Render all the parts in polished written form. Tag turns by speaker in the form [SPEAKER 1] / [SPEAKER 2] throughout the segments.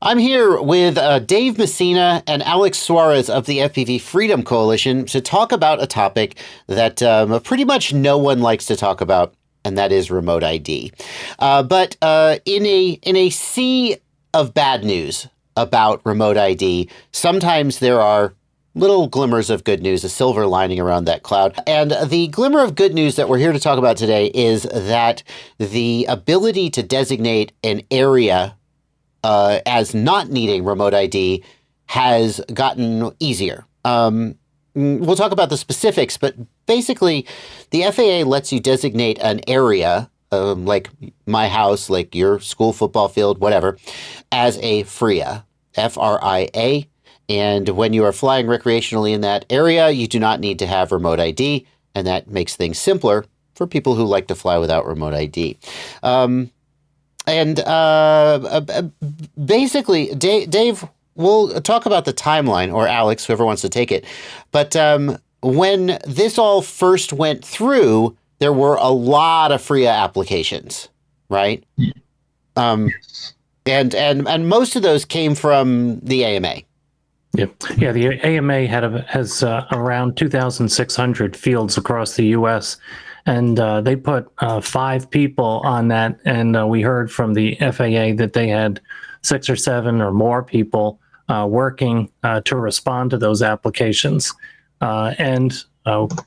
[SPEAKER 1] I'm here with Dave Messina and Alex Suarez of the FPV Freedom Coalition to talk about a topic that pretty much no one likes to talk about, and that is remote ID. But in a sea of bad news about remote ID, sometimes there are little glimmers of good news, a silver lining around that cloud. And the glimmer of good news that we're here to talk about today is that the ability to designate an area as not needing remote ID has gotten easier. We'll talk about the specifics, but basically the FAA lets you designate an area, like my house, like your school football field, whatever, as a FRIA, FRIA. And when you are flying recreationally in that area, you do not need to have remote ID, and that makes things simpler for people who like to fly without remote ID. Basically, Dave, we'll talk about the timeline, or Alex, whoever wants to take it. But when this all first went through, there were a lot of FRIA applications, right?
[SPEAKER 2] Yes.
[SPEAKER 1] And most of those came from the AMA.
[SPEAKER 3] Yeah. The AMA has around 2,600 fields across the U.S., and they put 5 people on that. And we heard from the FAA that they had 6 or 7 or more people working to respond to those applications. And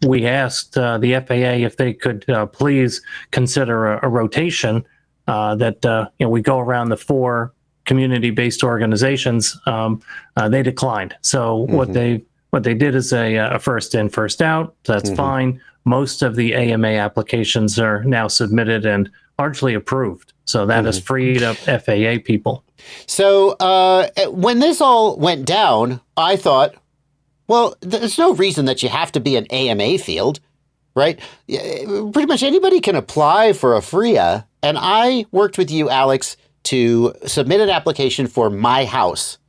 [SPEAKER 3] we asked the FAA if they could please consider a rotation that we go around the 4 community-based organizations. They declined. So what they did is a first in, first out. That's fine. Most of the AMA applications are now submitted and largely approved. So that has freed up FAA people. So
[SPEAKER 1] when this all went down, I thought, well, there's no reason that you have to be an AMA field, right? Pretty much anybody can apply for a FRIA. And I worked with you, Alex, to submit an application for my house,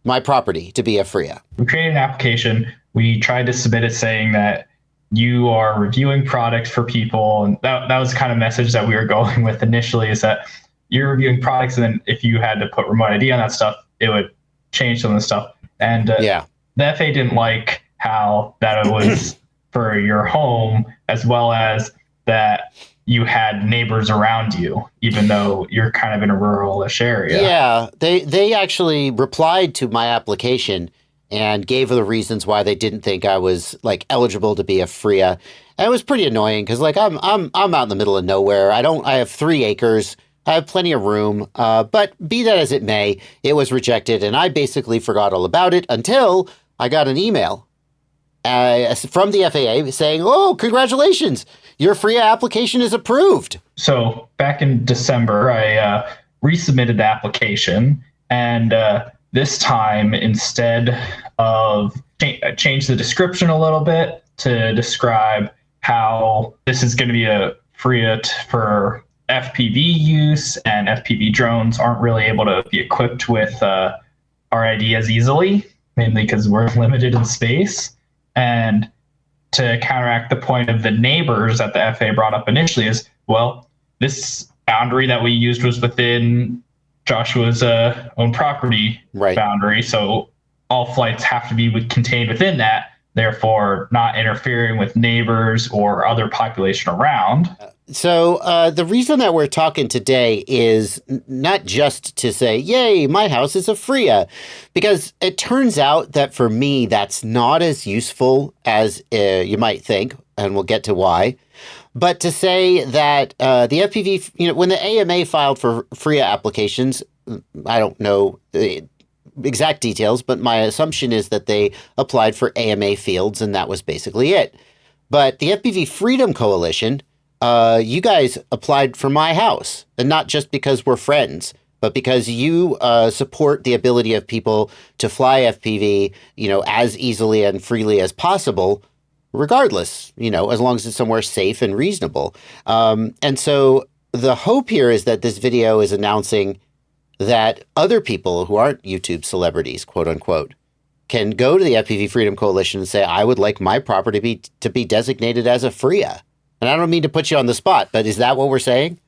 [SPEAKER 1] my property, to be a FRIA.
[SPEAKER 2] We created an application. We tried to submit it saying that you are reviewing products for people. And that was the kind of message that we were going with initially, is that you're reviewing products, and then if you had to put remote ID on that stuff, it would change some of the stuff. And the FAA didn't like how that it was for your home, as well as that you had neighbors around you, even though you're kind of in a rural-ish area.
[SPEAKER 1] Yeah, they actually replied to my application and gave the reasons why they didn't think I was like eligible to be a FRIA. And it was pretty annoying because like I'm out in the middle of nowhere. I have 3 acres. I have plenty of room. But be that as it may, it was rejected, and I basically forgot all about it until I got an email from the FAA saying, "Oh, congratulations, your FRIA application is approved."
[SPEAKER 2] So back in December, I resubmitted the application, and this time, instead of change the description a little bit to describe how this is going to be a FRIA for FPV use, and FPV drones aren't really able to be equipped with RID as easily, mainly because we're limited in space. And to counteract the point of the neighbors that the FAA brought up initially is, well, this boundary that we used was within Joshua's own property boundary. So all flights have to be contained within that, therefore not interfering with neighbors or other population around.
[SPEAKER 1] So the reason that we're talking today is not just to say, yay, my house is a FRIA, because it turns out that for me, that's not as useful as you might think, and we'll get to why. But to say that the FPV, when the AMA filed for FRIA applications, I don't know the exact details, but my assumption is that they applied for AMA fields, and that was basically it. But the FPV Freedom Coalition, you guys applied for my house, and not just because we're friends, but because you support the ability of people to fly FPV, as easily and freely as possible, regardless, as long as it's somewhere safe and reasonable. And so the hope here is that this video is announcing that other people who aren't YouTube celebrities, quote unquote, can go to the FPV Freedom Coalition and say, I would like my property to be designated as a FRIA. And I don't mean to put you on the spot, but is that what we're saying?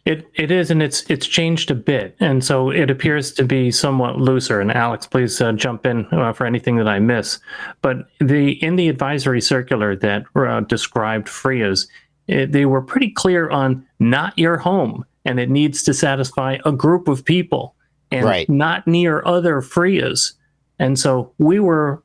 [SPEAKER 3] It is, and it's changed a bit, and so it appears to be somewhat looser. And Alex, please jump in for anything that I miss. But in the advisory circular that described FRIAs, they were pretty clear on not your home, and it needs to satisfy a group of people, and not near other FRIAs. And so we were,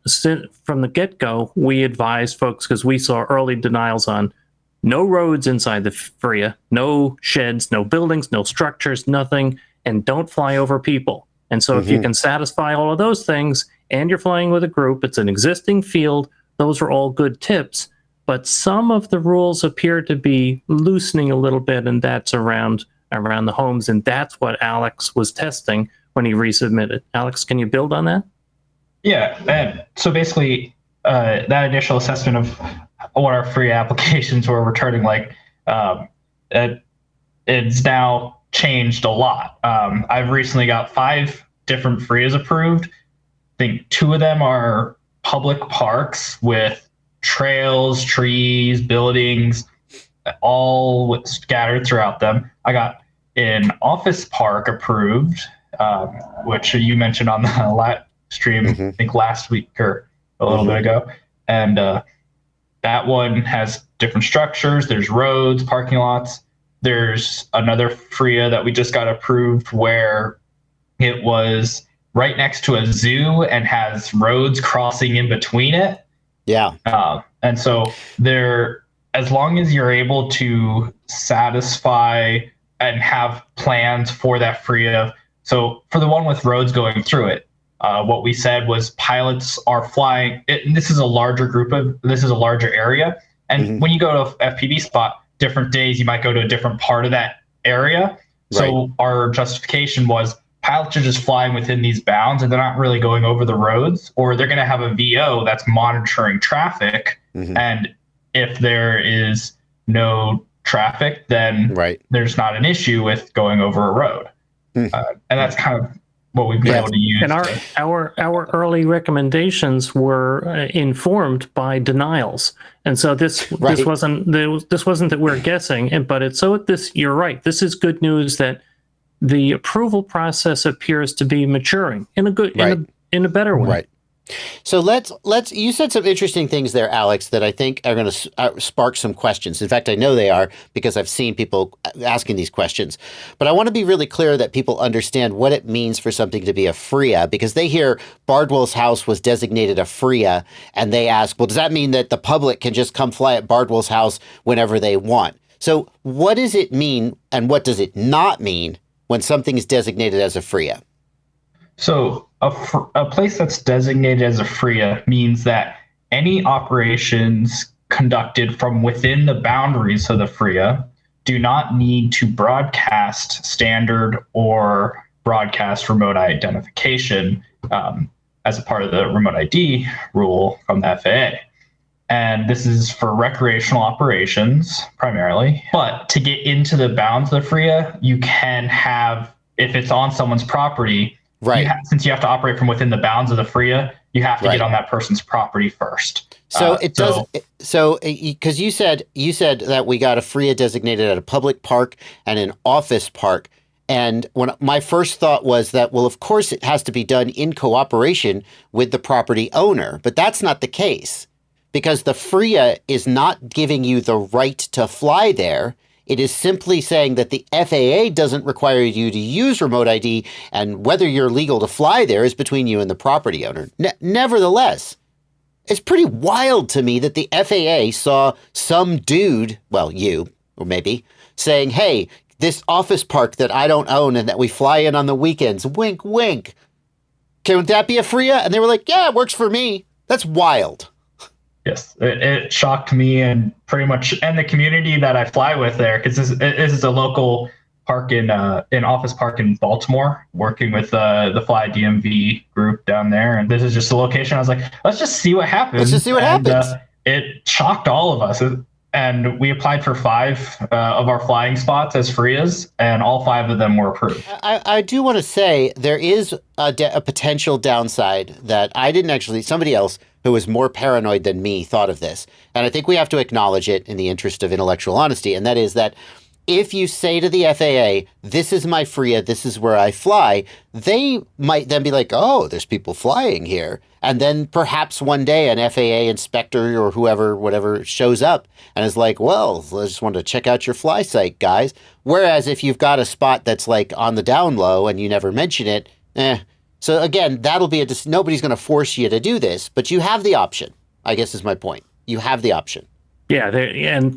[SPEAKER 3] from the get-go, we advised folks, because we saw early denials on no roads inside the FRIA, no sheds, no buildings, no structures, nothing, and don't fly over people. And so if you can satisfy all of those things and you're flying with a group, it's an existing field, those are all good tips. But some of the rules appear to be loosening a little bit, and that's around the homes, and that's what Alex was testing when he resubmitted. Alex, can you build on that?
[SPEAKER 2] Yeah, and so basically that initial assessment of what our FRIA applications were returning, it's now changed a lot. I've recently got 5 different FRIAs approved. I think 2 of them are public parks with trails, trees, buildings, all scattered throughout them. I got an office park approved, which you mentioned on the live stream, I think last week or a little bit ago. And that one has different structures. There's roads, parking lots. There's another FRIA that we just got approved where it was right next to a zoo and has roads crossing in between it.
[SPEAKER 1] Yeah.
[SPEAKER 2] And so as long as you're able to satisfy and have plans for that FRIA. So for the one with roads going through it, what we said was pilots are flying. This is a larger area. And when you go to FPV spot, different days, you might go to a different part of that area. So our justification was pilots are just flying within these bounds and they're not really going over the roads, or they're going to have a VO that's monitoring traffic. And if there is no traffic, then there's not an issue with going over a road. And that's kind of what we've been able to use.
[SPEAKER 3] And our early recommendations were informed by denials, and so this wasn't that we're guessing, but you're right. This is good news that the approval process appears to be maturing in a good in a better way.
[SPEAKER 1] Right. So let's. You said some interesting things there, Alex, that I think are going to spark some questions. In fact, I know they are because I've seen people asking these questions. But I want to be really clear that people understand what it means for something to be a FRIA, because they hear Bardwell's house was designated a FRIA, and they ask, well, does that mean that the public can just come fly at Bardwell's house whenever they want? So what does it mean, and what does it not mean when something is designated as a FRIA?
[SPEAKER 2] So a place that's designated as a FRIA means that any operations conducted from within the boundaries of the FRIA do not need to broadcast standard or broadcast remote identification as a part of the remote ID rule from the FAA. And this is for recreational operations primarily. But to get into the bounds of the FRIA, you can have, if it's on someone's property, since you have to operate from within the bounds of the FRIA, you have to get on that person's property first.
[SPEAKER 1] So because you said that we got a FRIA designated at a public park and an office park. And when my first thought was that, well, of course it has to be done in cooperation with the property owner, but that's not the case, because the FRIA is not giving you the right to fly there. It is simply saying that the FAA doesn't require you to use remote ID, and whether you're legal to fly there is between you and the property owner. Nevertheless, it's pretty wild to me that the FAA saw some dude, well, you, or maybe, saying, hey, this office park that I don't own and that we fly in on the weekends, wink, wink, can that be a FRIA? And they were like, yeah, it works for me. That's wild.
[SPEAKER 2] Yes, it shocked me and pretty much the community that I fly with there, because this is a local park in office park in Baltimore, working with the Fly DMV group down there, and this is just a location. I was like, let's just see what happens. It shocked all of us, and we applied for 5 of our flying spots as FRIAs, and all 5 of them were approved.
[SPEAKER 1] I do want to say there is a potential downside that I didn't actually. Somebody else who was more paranoid than me thought of this. And I think we have to acknowledge it in the interest of intellectual honesty. And that is that if you say to the FAA, this is my FRIA, this is where I fly, they might then be like, oh, there's people flying here. And then perhaps one day an FAA inspector or whoever, whatever, shows up and is like, well, I just wanted to check out your fly site, guys. Whereas if you've got a spot that's like on the down low and you never mention it, So again, that'll be nobody's going to force you to do this, but you have the option, I guess is my point. You have the option.
[SPEAKER 3] Yeah, there's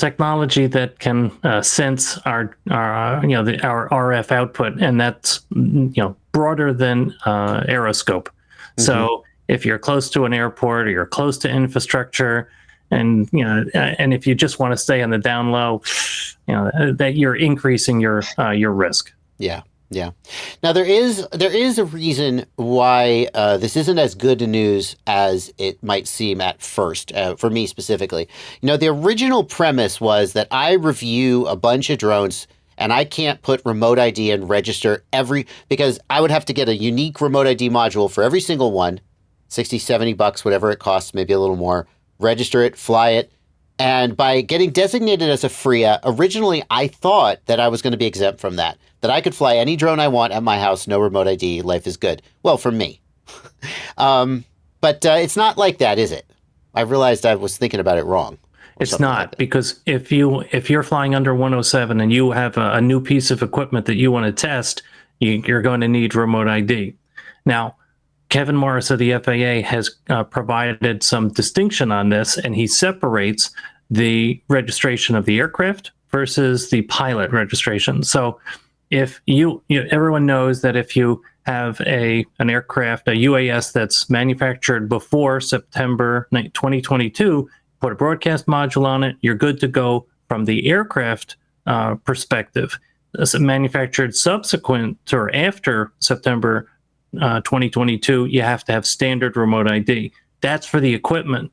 [SPEAKER 3] technology that can sense our RF output, and that's broader than aeroscope. Mm-hmm. So if you're close to an airport or you're close to infrastructure, and if you just want to stay on the down low, that you're increasing your risk.
[SPEAKER 1] Yeah. Yeah. Now there is a reason why this isn't as good news as it might seem at first, for me specifically. The original premise was that I review a bunch of drones and I can't put remote ID and register because I would have to get a unique remote ID module for every single one, $60, $70, whatever it costs, maybe a little more, register it, fly it. And by getting designated as a FRIA, originally I thought that I was going to be exempt from that I could fly any drone I want at my house, no remote ID, life is good. Well, for me. But it's not like that, is it? I realized I was thinking about it wrong.
[SPEAKER 3] It's not, like because if you're flying under 107 and you have a new piece of equipment that you want to test, you're going to need remote ID. Now, Kevin Morris of the FAA has provided some distinction on this, and he separates the registration of the aircraft versus the pilot registration. So if everyone knows that if you have an aircraft, a UAS that's manufactured before September 2022, put a broadcast module on it, you're good to go from the aircraft perspective. As manufactured subsequent or after September 2022, you have to have standard remote ID. That's for the equipment.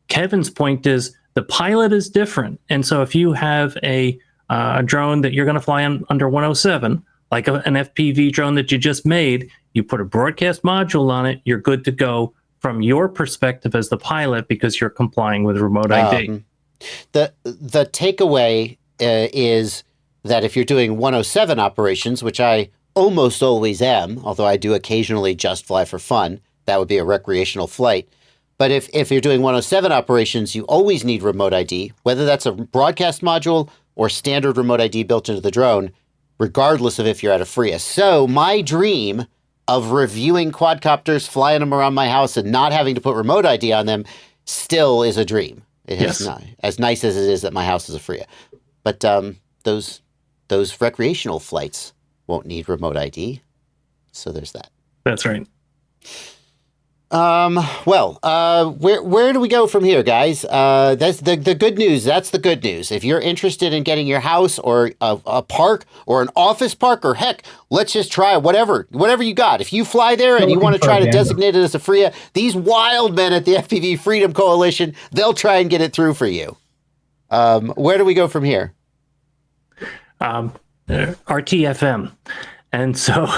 [SPEAKER 3] Kevin's point is the pilot is different. And so if you have a drone that you're going to fly under 107, like an FPV drone that you just made, you put a broadcast module on it, you're good to go from your perspective as the pilot because you're complying with remote ID.
[SPEAKER 1] The takeaway is that if you're doing 107 operations, which I almost always am, although I do occasionally just fly for fun, that would be a recreational flight. But if you're doing 107 operations, you always need remote ID, whether that's a broadcast module or standard remote ID built into the drone, regardless of if you're at a FRIA. So my dream of reviewing quadcopters, flying them around my house and not having to put remote ID on them still is a dream. It is not as nice as it is that my house is a FRIA. But those recreational flights won't need remote ID. So there's that.
[SPEAKER 3] That's right.
[SPEAKER 1] Where do we go from here, guys? That's the good news. That's the good news. If you're interested in getting your house or a park or an office park, or heck, let's just try whatever you got. If you fly there and you want to try to designate it as a FRIA, these wild men at the FPV Freedom Coalition, they'll try and get it through for you. Where do we go from here?
[SPEAKER 3] RTFM. And so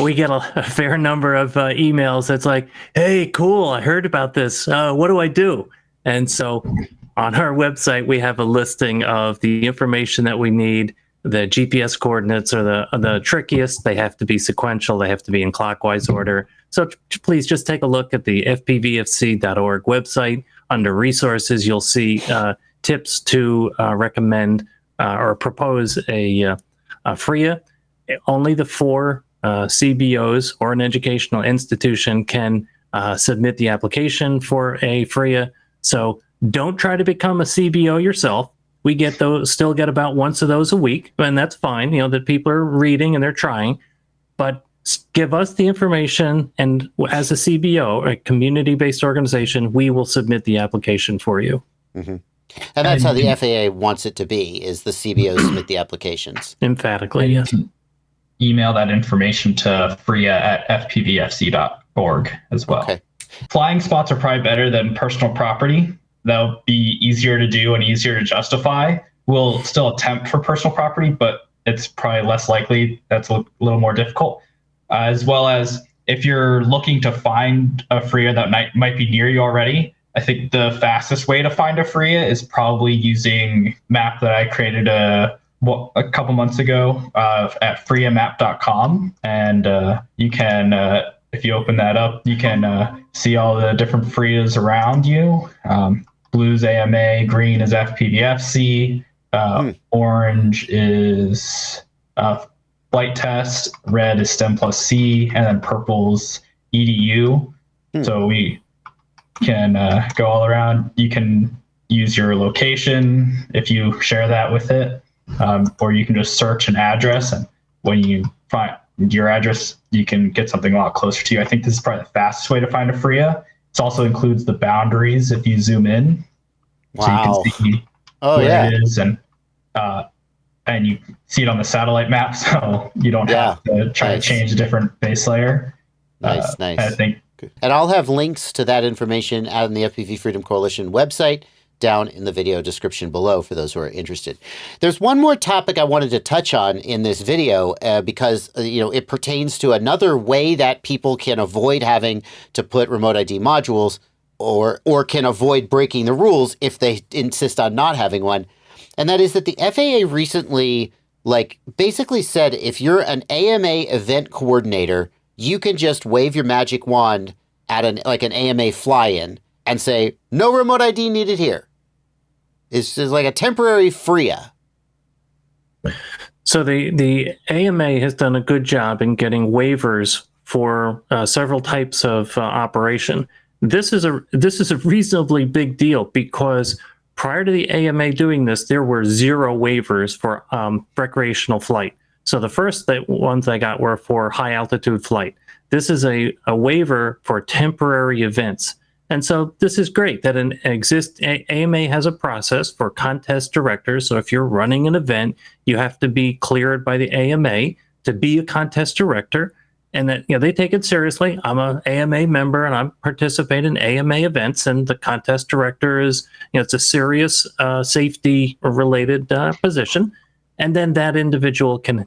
[SPEAKER 3] we get a fair number of emails that's like, hey, cool, I heard about this. What do I do? And so on our website, we have a listing of the information that we need. The GPS coordinates are the trickiest. They have to be sequential. They have to be in clockwise order. So please just take a look at the FPVFC.org website. Under resources, you'll see tips to recommend or propose a FRIA. Only the 4 CBOs or an educational institution can submit the application for a FRIA. So don't try to become a CBO yourself. We still get about once of those a week, and that's fine. That people are reading and they're trying, but give us the information. And as a CBO, a community-based organization, we will submit the application for you. Mm-hmm.
[SPEAKER 1] And that's how the FAA wants it to be, is the CBOs submit the applications.
[SPEAKER 3] Emphatically, yes.
[SPEAKER 2] Email that information to FRIA@fpvfc.org as well. Okay. Flying spots are probably better than personal property. That'll be easier to do and easier to justify. We'll still attempt for personal property, but it's probably less likely. That's a little more difficult. As well as if you're looking to find a FRIA that might be near you already, I think the fastest way to find a FRIA is probably using map that I created a couple months ago at FRIAmap.com, and you can, if you open that up, you can see all the different FRIAs around you. Blue's AMA, green is FPVFC, orange is flight test, red is STEM plus C, and then purple's EDU. So we can go all around. You can use your location if you share that with it, or you can just search an address, and when you find your address, you can get something a lot closer to you. I think this is probably the fastest way to find a FRIA. It also includes the boundaries if you zoom in.
[SPEAKER 1] Wow.
[SPEAKER 2] So you can see where it is, and you see it on the satellite map, so you don't have to try to change a different base layer.
[SPEAKER 1] Nice.
[SPEAKER 2] I think.
[SPEAKER 1] And I'll have links to that information out on the FPV Freedom Coalition website down in the video description below for those who are interested. There's one more topic I wanted to touch on in this video because it pertains to another way that people can avoid having to put remote ID modules or can avoid breaking the rules if they insist on not having one. And that is that the FAA recently basically said if you're an AMA event coordinator, you can just wave your magic wand at an AMA fly-in and say, no remote ID needed here. It's like a temporary FRIA.
[SPEAKER 3] So the AMA has done a good job in getting waivers for several types of operation. This is a reasonably big deal because prior to the AMA doing this, there were 0 waivers for recreational flight. So the first ones I got were for high altitude flight. This is a waiver for temporary events. And so this is great that AMA has a process for contest directors. So if you're running an event, you have to be cleared by the AMA to be a contest director. And that they take it seriously. I'm an AMA member and I participate in AMA events, and the contest director is, it's a serious safety related position. And then that individual can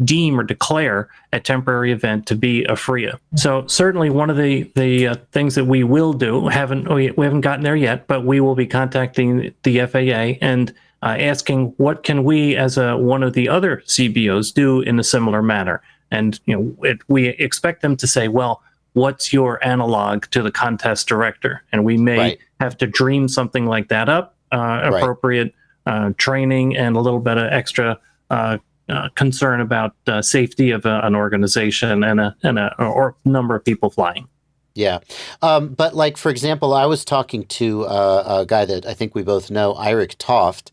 [SPEAKER 3] deem or declare a temporary event to be a FRIA. So certainly one of the things that we will do, we haven't gotten there yet, but we will be contacting the FAA and asking what can we as one of the other CBOs do in a similar manner. And we expect them to say, well, what's your analog to the contest director? And we may have to dream something like that up, appropriate training and a little bit of extra concern about safety of an organization and or number of people flying.
[SPEAKER 1] Yeah. But for example, I was talking to a guy that I think we both know, Eirik Toft,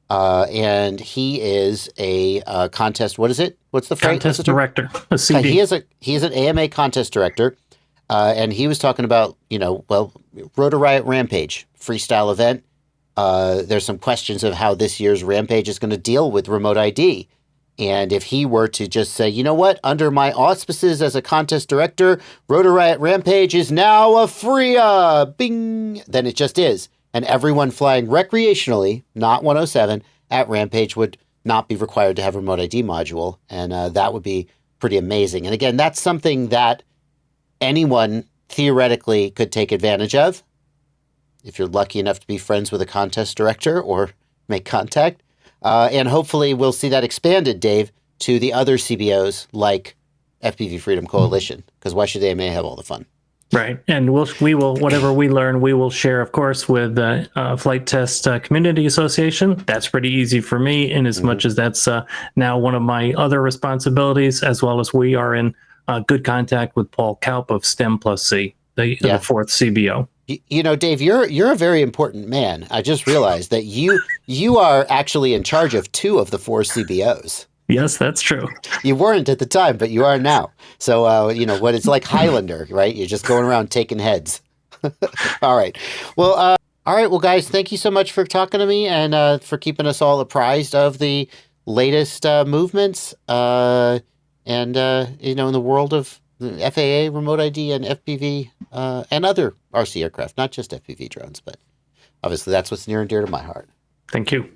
[SPEAKER 1] and he is a contest. What is it? What's the phrase?
[SPEAKER 3] Contest director. A CD.
[SPEAKER 1] He is an AMA contest director, and he was talking about Rotor Riot Rampage freestyle event. There's some questions of how this year's Rampage is going to deal with remote ID. And if he were to just say, you know what, under my auspices as a contest director, Rotor Riot Rampage is now a FRIA, bing, then it just is. And everyone flying recreationally, not 107, at Rampage would not be required to have a remote ID module. And that would be pretty amazing. And again, that's something that anyone theoretically could take advantage of. If you're lucky enough to be friends with a contest director or make contact. And hopefully we'll see that expanded, Dave, to the other CBOs like FPV Freedom Coalition, because why should they may have all the fun?
[SPEAKER 3] Right. And we will, whatever we learn, we will share, of course, with the Flight Test Community Association. That's pretty easy for me, in as much as that's now one of my other responsibilities, as well as we are in good contact with Paul Kaup of STEM plus C, the fourth CBO.
[SPEAKER 1] Dave, you're a very important man. I just realized that you are actually in charge of 2 of the 4 CBOs.
[SPEAKER 3] Yes, that's true.
[SPEAKER 1] You weren't at the time, but you are now. So, what it's like Highlander, right? You're just going around taking heads. All right. Well, guys, thank you so much for talking to me and for keeping us all apprised of the latest movements in the world of FAA, remote ID, and FPV, and other RC aircraft, not just FPV drones, but obviously that's what's near and dear to my heart.
[SPEAKER 3] Thank you.